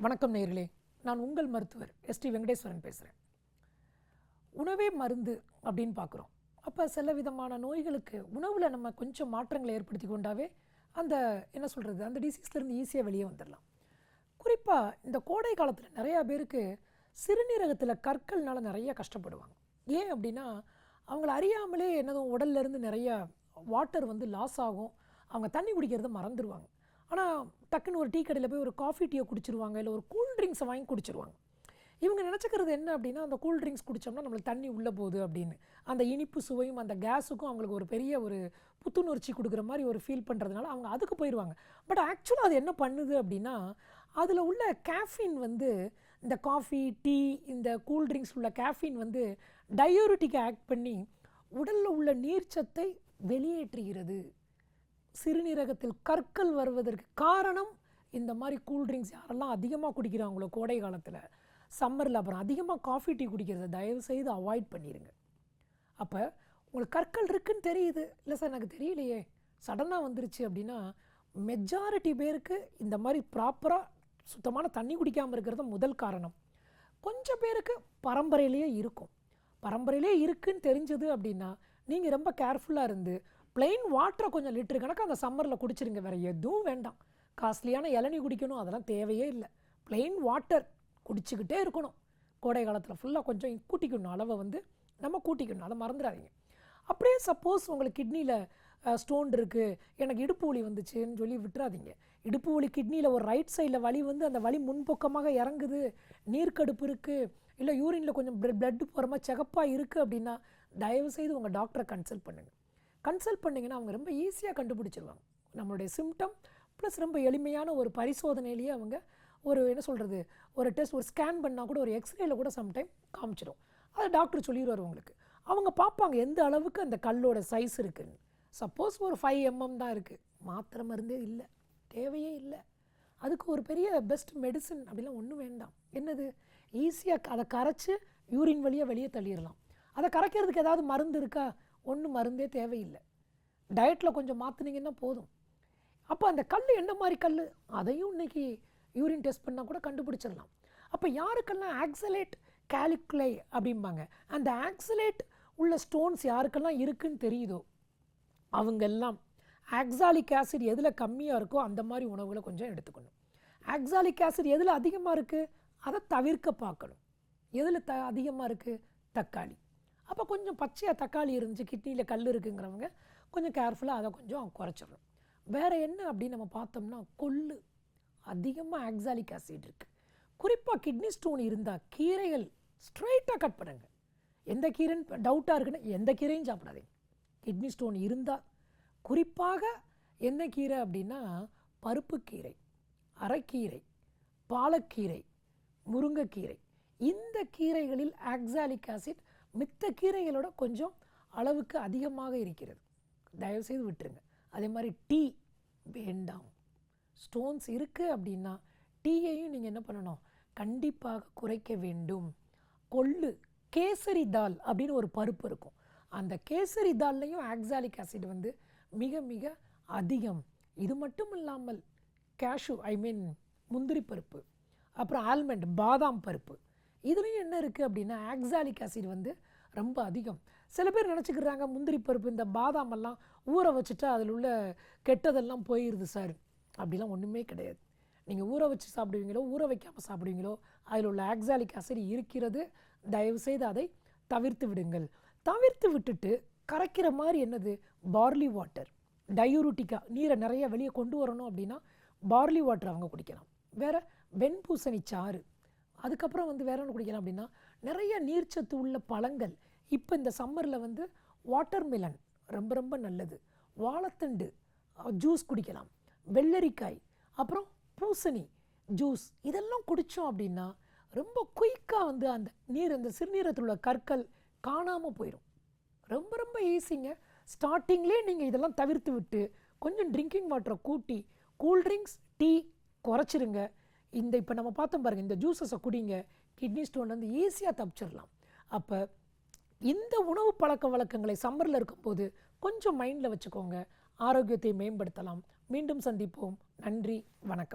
வணக்கம் நேயர்களே, நான் உங்கள் மருத்துவர் எஸ்டி வெங்கடேஸ்வரன் பேசுகிறேன். உணவே மருந்து அப்படின்னு பார்க்குறோம். அப்போ சில விதமான நோய்களுக்கு உணவில் நம்ம கொஞ்சம் மாற்றங்களை ஏற்படுத்தி கொண்டாவே அந்த என்ன சொல்கிறது அந்த டிசீஸ்லேருந்து ஈஸியாக வெளியே வந்துடலாம். குறிப்பாக இந்த கோடை காலத்தில் நிறையா பேருக்கு சிறுநீரகத்தில் கற்கள்னால நிறைய கஷ்டப்படுவாங்க. ஏன் அப்படின்னா அவங்கள அறியாமலே என்னதும் உடல்லேருந்து நிறைய வாட்டர் லாஸ் ஆகும். அவங்க தண்ணி குடிக்கிறத மறந்துடுவாங்க. ஆனால் டக்குன்னு ஒரு டீ கடையில் போய் ஒரு காஃபி டீயை குடிச்சிருவாங்க, இல்லை ஒரு கூல் ட்ரிங்க்ஸை வாங்கி குடிச்சிருவாங்க. இவங்க நினச்சிக்கிறது என்ன அப்படின்னா அந்த கூல் ட்ரிங்க்ஸ் குடித்தோம்னா நம்மளுக்கு தண்ணி உள்ளே போகுது அப்படின்னு. அந்த இனிப்பு சுவையும் அந்த கேஸுக்கும் அவங்களுக்கு ஒரு பெரிய ஒரு புத்துணர்ச்சி கொடுக்குற மாதிரி ஒரு ஃபீல் பண்ணுறதுனால அவங்க அதுக்கு போயிடுவாங்க. பட் ஆக்சுவலாக அது என்ன பண்ணுது அப்படின்னா அதில் உள்ள கேஃபீன் இந்த காஃபி டீ இந்த கூல் ட்ரிங்க்ஸ் உள்ள கேஃபீன் டயூரிட்டிக்கை ஆக்ட் பண்ணி உடலில் உள்ள நீர்ச்சத்தை வெளியேற்றுகிறது. சிறுநீரகத்தில் கற்கள் வருவதற்கு காரணம் இந்த மாதிரி கூல்ட்ரிங்க்ஸ் யாரெல்லாம் அதிகமாக குடிக்கிறாங்களோ கோடை காலத்தில் சம்மரில் அப்புறம் அதிகமாக காஃபி டீ குடிக்கிறத தயவுசெய்து அவாய்ட் பண்ணிடுங்க. அப்போ உங்களுக்கு கற்கள் இருக்குன்னு தெரியுது, இல்லை சார் எனக்கு தெரியலையே சடனாக வந்துருச்சு அப்படின்னா மெஜாரிட்டி பேருக்கு இந்த மாதிரி ப்ராப்பராக சுத்தமான தண்ணி குடிக்காமல் இருக்கிறது முதல் காரணம். கொஞ்சம் பேருக்கு பரம்பரையிலேயே இருக்கும். பரம்பரையிலே இருக்குன்னு தெரிஞ்சது அப்படின்னா நீங்கள் ரொம்ப கேர்ஃபுல்லாக இருந்து பிளெயின் வாட்டரை கொஞ்சம் லிட்டரு கணக்கு அந்த சம்மரில் குடிச்சிருங்க. வேறு எதுவும் வேண்டாம். காஸ்ட்லியான இளநீ குடிக்கணும் அதெல்லாம் தேவையே இல்லை. பிளெயின் வாட்டர் குடிச்சிக்கிட்டே இருக்கணும். கோடை காலத்தில் ஃபுல்லாக கொஞ்சம் கூட்டிக்கணும், அளவை நம்ம கூட்டிக்கணும், அதை மறந்துடாதீங்க. அப்படியே சப்போஸ் உங்களுக்கு கிட்னியில் ஸ்டோன் இருக்குது, எனக்கு இடுப்பு வலி வந்துச்சுன்னு சொல்லி விட்டுறாதீங்க. இடுப்பு வலி கிட்னியில் ஒரு ரைட் சைடில் வலி அந்த வலி முன்பக்கமாக இறங்குது, நீர்க்கடுப்பு இருக்குது, இல்லை யூரினில் கொஞ்சம் பிளட்டு போகிற மாதிரி சிகப்பாக இருக்குது அப்படின்னா தயவுசெய்து உங்கள் டாக்டரை கன்சல்ட் பண்ணுங்கள். கன்சல்ட் பண்ணிங்கன்னா அவங்க ரொம்ப ஈஸியாக கண்டுபிடிச்சிருவாங்க நம்மளுடைய சிம்டம். ப்ளஸ் ரொம்ப எளிமையான ஒரு பரிசோதனையிலேயே அவங்க ஒரு என்ன சொல்கிறது ஒரு டெஸ்ட் ஒரு ஸ்கேன் பண்ணால் கூட ஒரு எக்ஸ்ரேயில் கூட சம்டைம் காமிச்சிடும். அதை டாக்டர் சொல்லிடுவார் உங்களுக்கு. அவங்க பார்ப்பாங்க எந்த அளவுக்கு அந்த கல்லோட சைஸ் இருக்குதுன்னு. சப்போஸ் ஒரு 5 mm தான் இருக்குது, மாத்திரை மருந்தே இல்லை, தேவையே இல்லை. அதுக்கு ஒரு பெரிய பெஸ்ட் மெடிசன் அப்படிலாம் ஒன்றும் வேண்டாம். என்னது ஈஸியாக அதை கரைச்சி யூரின் வழியாக வெளியே தள்ளிடலாம். அதை கரைக்கிறதுக்கு ஏதாவது மருந்து இருக்கா? ஒன்றும் மருந்தே தேவையில்லை. டயட்டில் கொஞ்சம் மாற்றினீங்கன்னா போதும். அப்போ அந்த கல் என்ன மாதிரி கல் அதையும் இன்றைக்கி யூரின் டெஸ்ட் பண்ணால் கூட கண்டுபிடிச்சிடலாம். அப்போ யாருக்கெல்லாம் ஆக்சலேட் கேலிக்குலை அப்படிம்பாங்க, அந்த ஆக்சலேட் உள்ள ஸ்டோன்ஸ் யாருக்கெல்லாம் இருக்குன்னு தெரியுதோ அவங்கெல்லாம் ஆக்சாலிக் ஆசிட் எதில் கம்மியாக இருக்கோ அந்த மாதிரி உணவுகளை கொஞ்சம் எடுத்துக்கணும். ஆக்சாலிக் ஆசிட் எதில் அதிகமாக இருக்குது அதை தவிர்க்க பார்க்கணும். எதில் அதிகமாக இருக்குது? தக்காளி. அப்போ கொஞ்சம் பச்சையாக தக்காளி இருந்துச்சு, கிட்னியில் கல் இருக்குங்கிறவங்க கொஞ்சம் கேர்ஃபுல்லாக அதை கொஞ்சம் குறைச்சிடணும். வேறு என்ன அப்படின்னு நம்ம பார்த்தோம்னா கொள்ளு அதிகமாக ஆக்சாலிக் ஆசிட் இருக்குது. குறிப்பாக கிட்னி ஸ்டோன் இருந்தால் கீரைகள் ஸ்ட்ரைட்டாக கட் பண்ணுங்க. எந்த கீரைன்னு டவுட்டாக இருக்குன்னா எந்த கீரையும் சாப்பிடாதீங்க. கிட்னி ஸ்டோன் இருந்தால் குறிப்பாக என்ன கீரை அப்படின்னா பருப்புக்கீரை, அரைக்கீரை, பாலக்கீரை, முருங்கைக்கீரை. இந்த கீரைகளில் ஆக்சாலிக் ஆசிட் மித்த கீரைகளோட கொஞ்சம் அளவுக்கு அதிகமாக இருக்கிறது. தயவுசெய்து விட்டுருங்க. அதே மாதிரி டீ வேண்டாம். ஸ்டோன்ஸ் இருக்குது அப்படின்னா டீயையும் நீங்கள் என்ன பண்ணணும், கண்டிப்பாக குறைக்க வேண்டும். கொள்ளு, கேசரி தால் அப்படின்னு ஒரு பருப்பு இருக்கும். அந்த கேசரி தால்லையும் ஆக்சாலிக் ஆசிட் மிக மிக அதிகம். இது மட்டும் இல்லாமல் கேஷு முந்திரி பருப்பு, அப்புறம் ஆல்மண்ட் பாதாம் பருப்பு, இதுலேயும் என்ன இருக்குது அப்படின்னா ஆக்சாலிக் ஆசிட் ரொம்ப அதிகம். சில பேர் நினச்சிக்கிறாங்க முந்திரி பருப்பு இந்த பாதாமெல்லாம் ஊற வச்சுட்டா அதில் உள்ள கெட்டதெல்லாம் போயிடுது சார். அப்படிலாம் ஒன்றுமே கிடையாது. நீங்கள் ஊற வச்சு சாப்பிடுவீங்களோ ஊற வைக்காமல் சாப்பிடுவீங்களோ அதில் உள்ள ஆக்சாலிக் ஆசிட் இருக்கிறது. தயவுசெய்து அதை தவிர்த்து விடுங்கள். தவிர்த்து விட்டுட்டு கரைக்கிற மாதிரி என்னது பார்லி வாட்டர், டயூரிட்டிக்காக நீரை நிறைய வெளியே கொண்டு வரணும் அப்படின்னா பார்லி வாட்டர் அவங்க குடிக்கலாம். வேறு வெண்பூசணி சாறு, அதுக்கப்புறம் வேற ஒன்று குடிக்கலாம் அப்படின்னா நிறைய நீர்ச்சத்து உள்ள பழங்கள். இப்போ இந்த சம்மரில் வாட்டர்மெலன் ரொம்ப ரொம்ப நல்லது. வாழைத்தண்டு ஜூஸ் குடிக்கலாம், வெள்ளரிக்காய், அப்புறம் பூசணி ஜூஸ், இதெல்லாம் குடித்தோம் அப்படின்னா ரொம்ப குயிக்காக அந்த நீர் அந்த சிறுநீரத்தில் உள்ள கற்கள் காணாமல் போயிடும். ரொம்ப ரொம்ப ஈஸிங்க. ஸ்டார்டிங்லேயே நீங்கள் இதெல்லாம் தவிர்த்து விட்டு கொஞ்சம் ட்ரிங்கிங் வாட்டரை கூட்டி கூல்ட்ரிங்க்ஸ் டீ குறைச்சிருங்க. இப்போ நம்ம பார்த்தோம் பாருங்கள், இந்த ஜூஸஸை குடிங்க, கிட்னி ஸ்டோன்லேருந்து ஈஸியாக தப்பிச்சிடலாம். அப்போ இந்த உணவு பழக்க வழக்கங்களை சம்மரில் இருக்கும்போது கொஞ்சம் மைண்டில் வச்சுக்கோங்க. ஆரோக்கியத்தை மேம்படுத்தலாம். மீண்டும் சந்திப்போம். நன்றி, வணக்கம்.